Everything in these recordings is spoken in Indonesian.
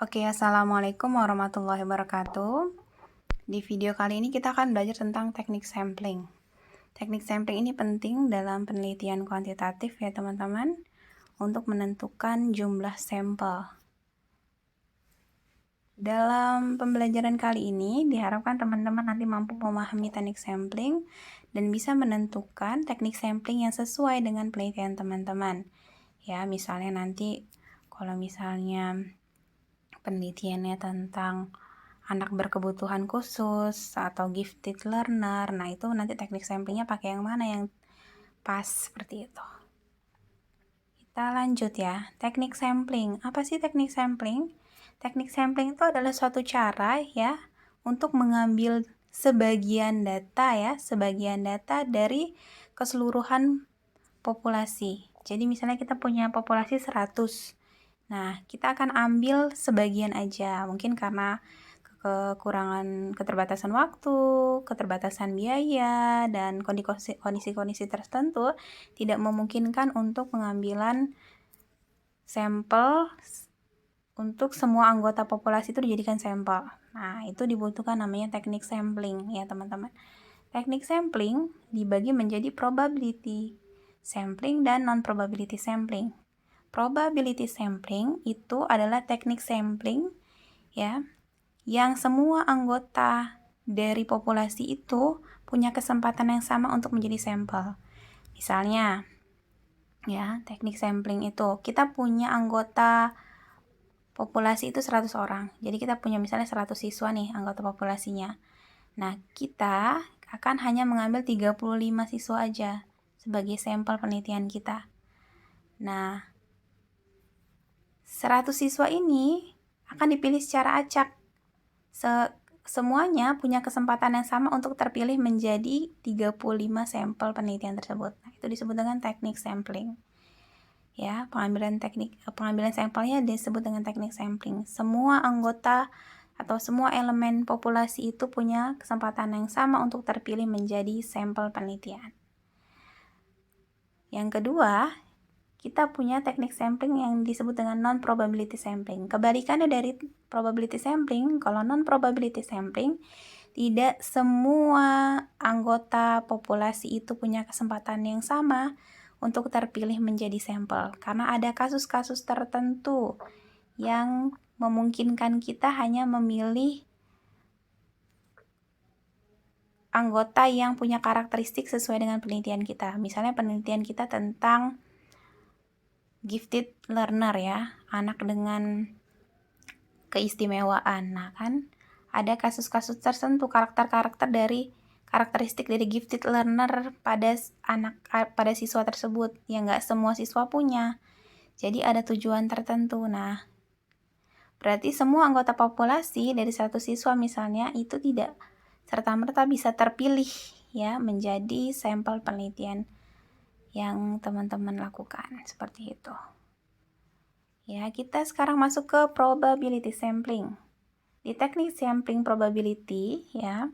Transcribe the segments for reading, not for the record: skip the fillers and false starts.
Oke, assalamualaikum warahmatullahi wabarakatuh. Di video kali ini kita akan belajar tentang teknik sampling. Teknik sampling ini penting dalam penelitian kuantitatif ya teman-teman, untuk menentukan jumlah sampel. Dalam pembelajaran kali ini diharapkan teman-teman nanti mampu memahami teknik sampling dan bisa menentukan teknik sampling yang sesuai dengan penelitian teman-teman. Ya, misalnya nanti kalau misalnya penelitiannya tentang anak berkebutuhan khusus atau gifted learner, nah itu nanti teknik samplingnya pakai yang mana yang pas, seperti itu. Kita lanjut ya. Teknik sampling. Apa sih teknik sampling? Teknik sampling itu adalah suatu cara ya untuk mengambil sebagian data dari keseluruhan populasi. Jadi misalnya kita punya populasi 100. Nah, kita akan ambil sebagian aja. Mungkin karena kekurangan keterbatasan waktu, keterbatasan biaya, dan kondisi-kondisi tertentu tidak memungkinkan untuk pengambilan sampel untuk semua anggota populasi itu dijadikan sampel. Nah, itu dibutuhkan namanya teknik sampling ya teman-teman. Teknik sampling dibagi menjadi probability sampling dan non-probability sampling. Probability sampling itu adalah teknik sampling ya, yang semua anggota dari populasi itu punya kesempatan yang sama untuk menjadi sampel. Misalnya, ya, teknik sampling itu kita punya anggota populasi itu 100 orang. Jadi kita punya misalnya 100 siswa nih anggota populasinya. Nah, kita akan hanya mengambil 35 siswa aja sebagai sampel penelitian kita. Nah, 100 siswa ini akan dipilih secara acak. Semuanya punya kesempatan yang sama untuk terpilih menjadi 35 sampel penelitian tersebut. Nah, itu disebut dengan teknik sampling. Ya, pengambilan sampelnya disebut dengan teknik sampling. Semua anggota atau semua elemen populasi itu punya kesempatan yang sama untuk terpilih menjadi sampel penelitian. Yang kedua, kita punya teknik sampling yang disebut dengan non-probability sampling. Kebalikannya dari probability sampling, kalau non-probability sampling, tidak semua anggota populasi itu punya kesempatan yang sama untuk terpilih menjadi sampel. Karena ada kasus-kasus tertentu yang memungkinkan kita hanya memilih anggota yang punya karakteristik sesuai dengan penelitian kita. Misalnya penelitian kita tentang gifted learner ya, anak dengan keistimewaan. Nah, kan ada kasus-kasus tertentu karakteristik dari gifted learner pada siswa tersebut yang nggak semua siswa punya. Jadi ada tujuan tertentu. Nah, berarti semua anggota populasi dari satu siswa misalnya itu tidak serta-merta bisa terpilih ya menjadi sampel penelitian yang teman-teman lakukan, seperti itu. Ya, kita sekarang masuk ke probability sampling. Di teknik sampling probability ya,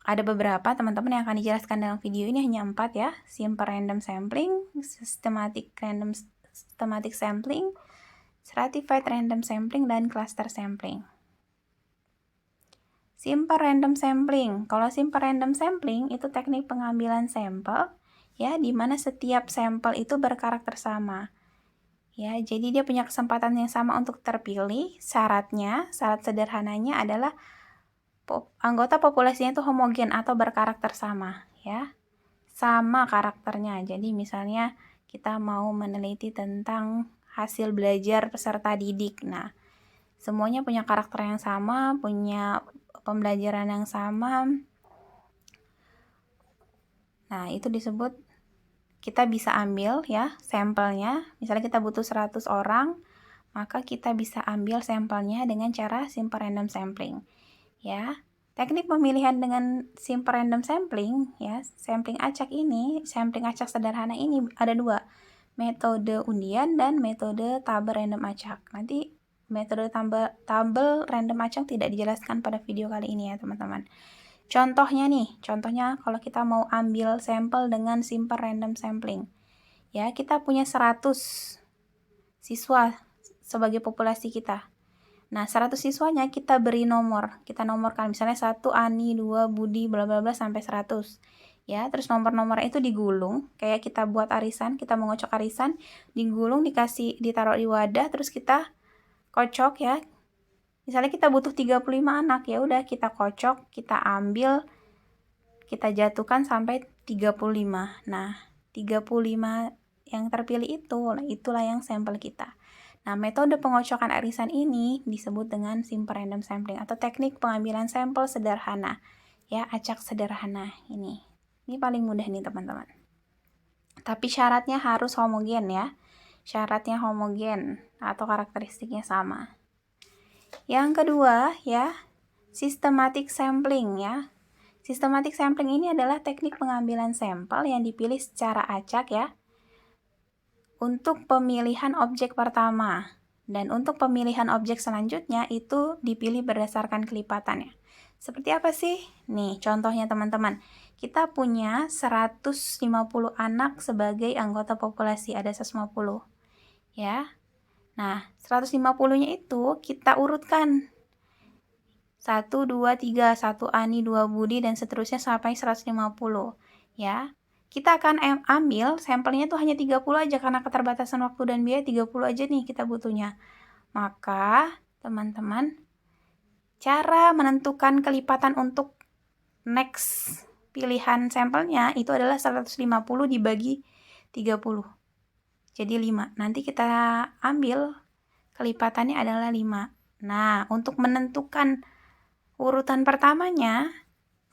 ada beberapa teman-teman yang akan dijelaskan dalam video ini, hanya 4 ya. Simple random sampling, systematic sampling, stratified random sampling, dan cluster sampling. Simple random sampling. Kalau simple random sampling itu teknik pengambilan sampel ya, di mana setiap sampel itu berkarakter sama. Ya, jadi dia punya kesempatan yang sama untuk terpilih. Syarat sederhananya adalah anggota populasinya itu homogen atau berkarakter sama ya. Sama karakternya. Jadi misalnya kita mau meneliti tentang hasil belajar peserta didik. Nah, semuanya punya karakter yang sama, punya pembelajaran yang sama. Nah, itu disebut kita bisa ambil ya sampelnya. Misalnya kita butuh 100 orang, maka kita bisa ambil sampelnya dengan cara simple random sampling. Ya. Teknik pemilihan dengan simple random sampling ya, sampling acak sederhana ini ada 2. Metode undian dan metode tabel random acak. Nanti metode tabel random acak tidak dijelaskan pada video kali ini ya, teman-teman. Contohnya kalau kita mau ambil sampel dengan simple random sampling. Ya, kita punya 100 siswa sebagai populasi kita. Nah, 100 siswanya kita beri nomor. Kita nomorkan misalnya 1 Ani, 2 Budi, bla bla bla sampai 100. Ya, terus nomor-nomor itu digulung, kayak kita buat arisan, kita mengocok arisan, digulung, ditaruh di wadah, terus kita kocok ya. Misalnya kita butuh 35 anak, ya udah kita kocok, kita ambil, kita jatuhkan sampai 35. Nah, 35 yang terpilih itulah yang sampel kita. Nah, metode pengocokan arisan ini disebut dengan simple random sampling atau teknik pengambilan sampel sederhana. Ya, acak sederhana ini. Ini paling mudah nih, teman-teman. Tapi syaratnya harus homogen ya. Syaratnya homogen atau karakteristiknya sama. Yang kedua ya, systematic sampling ya. Systematic sampling ini adalah teknik pengambilan sampel yang dipilih secara acak ya. Untuk pemilihan objek pertama. Dan untuk pemilihan objek selanjutnya itu dipilih berdasarkan kelipatannya. Seperti apa sih? Nih, contohnya teman-teman. Kita punya 150 anak sebagai anggota populasi, ada 150. Ya. Nah, 150-nya itu kita urutkan. 1, 2, 3, 1 Ani, 2 Budi, dan seterusnya sampai 150. Ya. Kita akan ambil sampelnya tuh hanya 30 aja karena keterbatasan waktu dan biaya, 30 aja nih kita butuhnya. Maka, teman-teman, cara menentukan kelipatan untuk next pilihan sampelnya itu adalah 150 dibagi 30. Jadi 5. Nanti kita ambil kelipatannya adalah 5. Nah, untuk menentukan urutan pertamanya,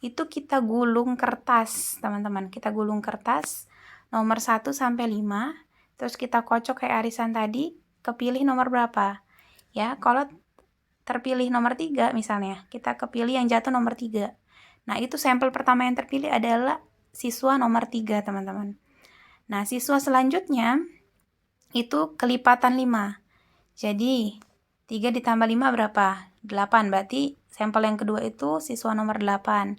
itu kita gulung kertas, teman-teman. Kita gulung kertas nomor 1 sampai 5, terus kita kocok kayak arisan tadi, kepilih nomor berapa. Ya, kalau terpilih nomor 3 misalnya, kita kepilih yang jatuh nomor 3. Nah, itu sampel pertama yang terpilih adalah siswa nomor 3, teman-teman. Nah, siswa selanjutnya itu kelipatan 5. Jadi, 3 ditambah 5 berapa? 8, berarti sampel yang kedua itu siswa nomor 8.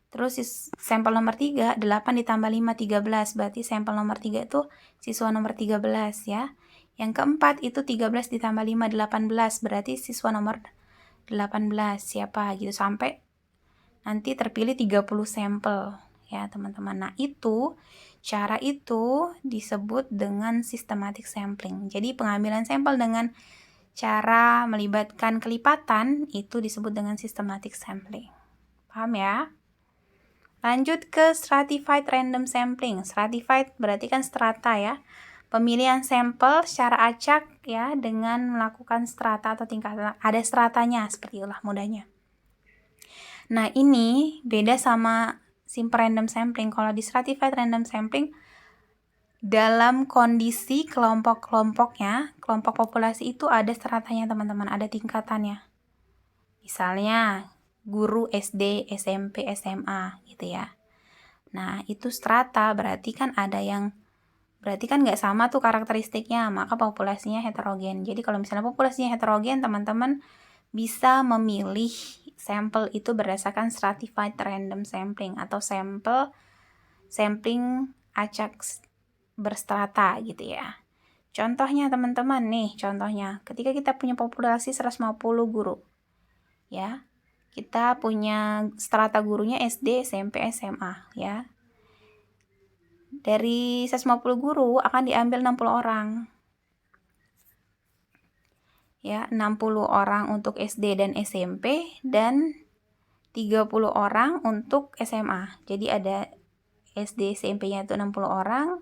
Terus sampel nomor 3, 8 ditambah 5, 13. Berarti sampel nomor 3 itu siswa nomor 13 ya. Yang keempat itu 13 ditambah 5, 18. Berarti siswa nomor 18. Siapa gitu. Sampai nanti terpilih 30 sampel ya teman-teman. Nah, cara itu disebut dengan systematic sampling. Jadi pengambilan sampel dengan cara melibatkan kelipatan itu disebut dengan systematic sampling. Paham ya? Lanjut ke stratified random sampling. Stratified berarti kan strata ya. Pemilihan sampel secara acak ya dengan melakukan strata atau tingkatan. Ada stratanya, seperti itulah mudahnya. Nah, ini beda sama simple random sampling. Kalau di stratified random sampling, dalam kondisi kelompok-kelompoknya, kelompok populasi itu ada stratanya teman-teman, ada tingkatannya. Misalnya, guru SD, SMP, SMA gitu ya. Nah, itu strata berarti kan nggak sama tuh karakteristiknya, maka populasinya heterogen. Jadi kalau misalnya populasinya heterogen, teman-teman bisa memilih sampel itu berdasarkan stratified random sampling atau sampling acak berstrata gitu ya. Contohnya teman-teman nih, ketika kita punya populasi 150 guru ya, kita punya strata gurunya SD, SMP, SMA ya. Dari 150 guru akan diambil 60 orang. Ya, 60 orang untuk SD dan SMP dan 30 orang untuk SMA. Jadi ada SD, SMP-nya itu 60 orang.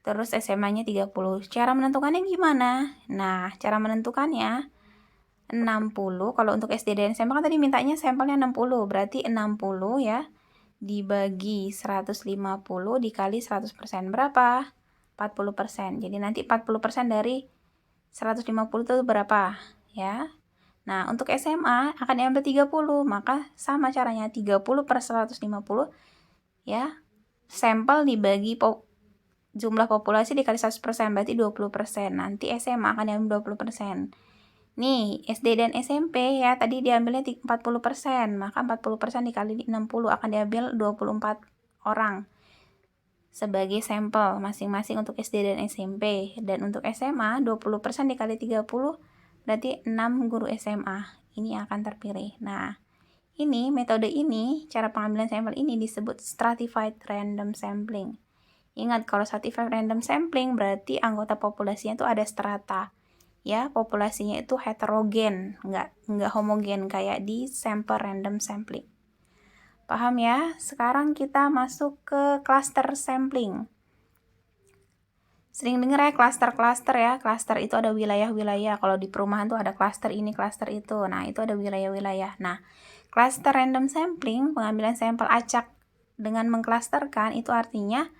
Terus SMA-nya 30. Cara menentukannya gimana? Nah, cara menentukannya 60, kalau untuk SD dan SMA kan tadi mintanya sampelnya 60, berarti 60 ya dibagi 150 dikali 100%, berapa? 40%. Jadi nanti 40% dari 150 itu berapa? Ya. Nah, untuk SMA akan diambil 30, maka sama caranya 30 per 150 ya. Sampel dibagi jumlah populasi dikali 100%, berarti 20%. Nanti SMA akan diambil 20%. Nih, SD dan SMP ya, tadi diambilnya 40%, maka 40% dikali 60 akan diambil 24 orang. sebagai sampel masing-masing untuk SD dan SMP. Dan untuk SMA 20% dikali 30 berarti 6 guru SMA ini akan terpilih. Nah, ini metode ini, cara pengambilan sampel ini disebut stratified random sampling. Ingat, kalau stratified random sampling berarti anggota populasinya itu ada strata. Ya, populasinya itu heterogen, nggak homogen kayak di sample random sampling. Paham ya? Sekarang kita masuk ke cluster sampling. Sering dengar ya cluster-cluster ya. Cluster itu ada wilayah-wilayah. Kalau di perumahan tuh ada cluster ini, cluster itu. Nah, itu ada wilayah-wilayah. Nah, cluster random sampling, pengambilan sampel acak dengan mengklasterkan, itu artinya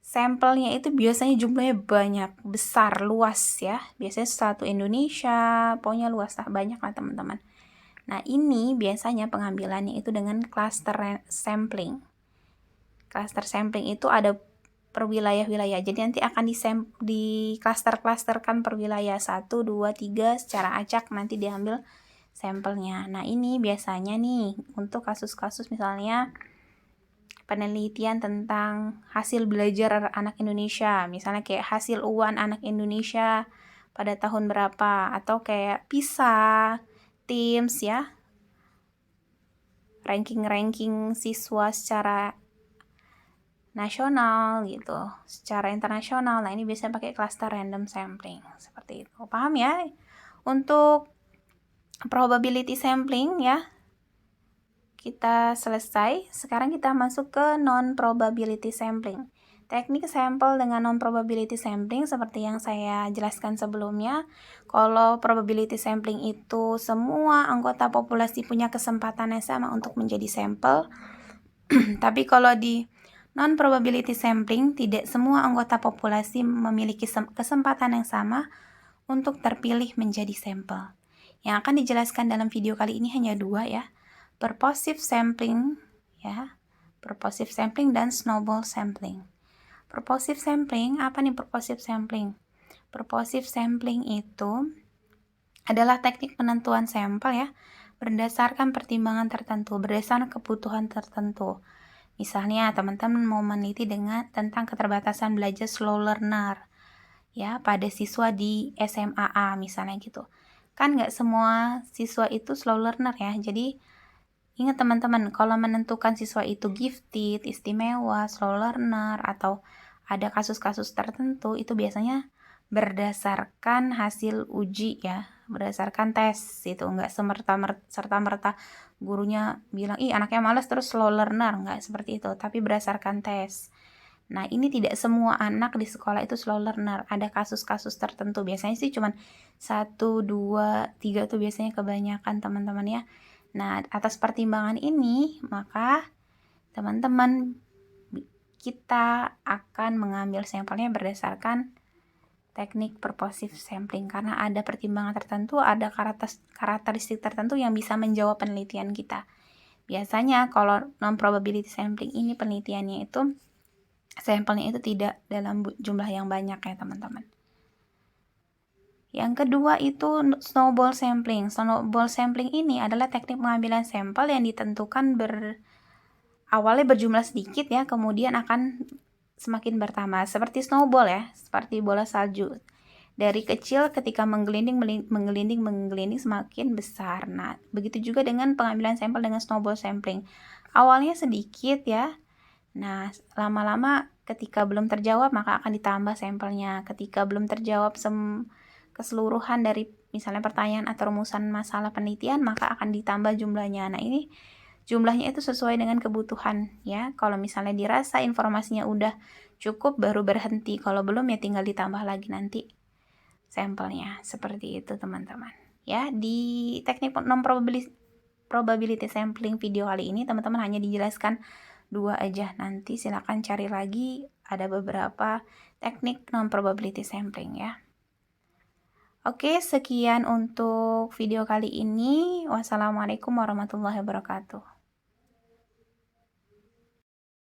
sampelnya itu biasanya jumlahnya banyak, besar, luas ya. Biasanya satu Indonesia, pokoknya luas lah, banyak lah teman-teman. Nah, ini biasanya pengambilannya itu dengan cluster sampling. Cluster sampling itu ada per wilayah-wilayah. Jadi nanti akan di cluster-clusterkan per wilayah 1, 2, 3 secara acak nanti diambil sampelnya. Nah, ini biasanya nih untuk kasus-kasus misalnya penelitian tentang hasil belajar anak Indonesia, misalnya kayak hasil UAN anak Indonesia pada tahun berapa, atau kayak PISA, TIMSS ya, ranking-ranking siswa secara nasional gitu, secara internasional. Nah, ini biasanya pakai cluster random sampling seperti itu. Paham ya? Untuk probability sampling ya, kita selesai. Sekarang kita masuk ke non-probability sampling. Teknik sampel dengan non-probability sampling seperti yang saya jelaskan sebelumnya. Kalau probability sampling itu semua anggota populasi punya kesempatan yang sama untuk menjadi sampel. Tapi kalau di non-probability sampling, tidak semua anggota populasi memiliki kesempatan yang sama untuk terpilih menjadi sampel. Yang akan dijelaskan dalam video kali ini hanya dua ya. Purposive sampling ya. Purposive sampling dan snowball sampling. Purposive sampling, apa nih purposive sampling? Purposive sampling itu adalah teknik penentuan sampel ya, berdasarkan pertimbangan tertentu, berdasarkan kebutuhan tertentu. Misalnya teman-teman mau meneliti tentang keterbatasan belajar slow learner ya pada siswa di SMAA misalnya gitu. Kan nggak semua siswa itu slow learner ya. Jadi ingat teman-teman, kalau menentukan siswa itu gifted, istimewa, slow learner, atau ada kasus-kasus tertentu, itu biasanya berdasarkan hasil uji ya, berdasarkan tes itu, nggak serta-merta gurunya bilang, ih anaknya malas terus slow learner, nggak seperti itu, tapi berdasarkan tes. Nah, ini tidak semua anak di sekolah itu slow learner, ada kasus-kasus tertentu, biasanya sih cuman 1, 2, 3 tuh biasanya kebanyakan teman-teman ya. Nah, atas pertimbangan ini, maka teman-teman kita akan mengambil sampelnya berdasarkan teknik purposive sampling karena ada pertimbangan tertentu, ada karakteristik tertentu yang bisa menjawab penelitian kita. Biasanya kalau non-probability sampling ini penelitiannya itu sampelnya itu tidak dalam jumlah yang banyak ya teman-teman. Yang kedua itu snowball sampling. Snowball sampling ini adalah teknik pengambilan sampel yang ditentukan awalnya berjumlah sedikit ya, kemudian akan semakin bertambah. Seperti snowball ya, seperti bola salju. Dari kecil ketika menggelinding semakin besar. Nah, begitu juga dengan pengambilan sampel dengan snowball sampling. Awalnya sedikit ya. Nah, lama-lama ketika belum terjawab maka akan ditambah sampelnya. Ketika belum terjawab keseluruhan dari misalnya pertanyaan atau rumusan masalah penelitian maka akan ditambah jumlahnya. Nah, ini jumlahnya itu sesuai dengan kebutuhan ya. Kalau misalnya dirasa informasinya udah cukup baru berhenti. Kalau belum ya tinggal ditambah lagi nanti sampelnya. Seperti itu teman-teman. Ya, di teknik non-probability sampling video kali ini teman-teman hanya dijelaskan 2 aja. Nanti silakan cari lagi, ada beberapa teknik non-probability sampling ya. Oke, sekian untuk video kali ini. Wassalamualaikum warahmatullahi wabarakatuh.